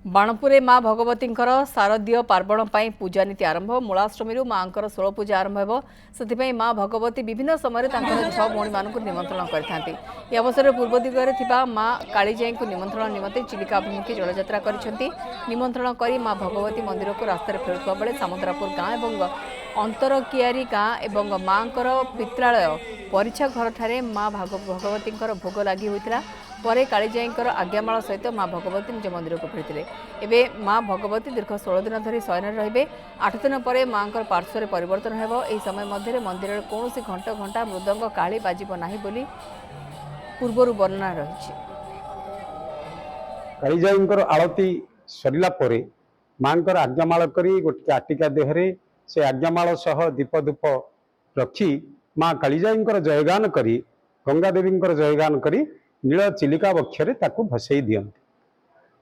बाणपुर माँ भगवती शारदीय पार्वण पूजा नीति आरंभ मूलाष्टमी माँ 16 पूजा आरंभ हो से माँ भगवती विभिन्न समय छह भौणी मान निमंत्रण करते अवसर पूर्व दिगरे माँ कालीजाई को निमंत्रण निमंते चिलिका अभिमुखी जलयात्रा निमंत्रण कर माँ भगवती मंदिर को रास्तार फेरुवा बेले सामुद्रापुर गाँ और अंतरकियारी गाँ और माँ पित्रालय परीक्षा घर ठारे माँ भगवती भोग लगी होता परे कालीजाई आज्ञामाल सहित माँ भगवती निज मंदिर को फेरी एवं माँ भगवती दीर्घ 16 दिन धरी शयन रे 8 दिन पर माँ पार्श्व परिवर्तन हो समय मध्य मंदिर कौन घंट घंटा मृदंग काली बाजिब ना बोली पूर्व वर्णना रही। कालीजाई आलती सरला परे माँ आज्ञामाल करी गोटे आटिका देहरे से आज्ञामाल सह दीप धूप रखी माँ कालीजाई जयगान करी गंगा देवी जयगान करी नील चिलिका वक्षरे ताकू भसई दियंती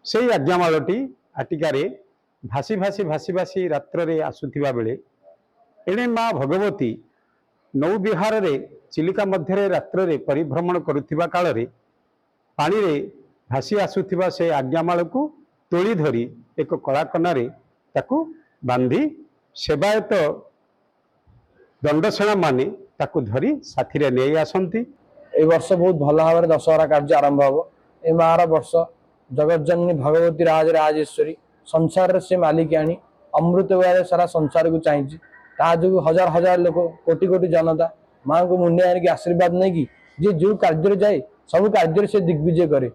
से आज्ञामालटी आटिकारे भासी भासी भासी भासी रात्र रे आसुथिबा बेले एणे माँ भगवती नौविहार रे चिलिका मध्य रात्र रे परिभ्रमण करुथिबा काल रे पानी रे भासी आसुथिबा से आज्ञामाल को तोली धरी एक कलाकना रे ताकू बांधी सेवायत दंडसेना माने ताकू धरी साथी रे नै आसंती। ए वर्ष बहुत भल भाव दशहरा कार्य आरंभ हम ए मार वर्ष जगतजननी भगवती राज राजेश्वरी संसार से मालिकाणी अमृत वेला सारा संसार को चाहिए जो हजार हजार लोक कोटि कोटि जनता माँ को मुंडे आनिक आशीर्वाद नहीं कि जी जो कार्य जाए सब कार्य से दिग्विजय करे।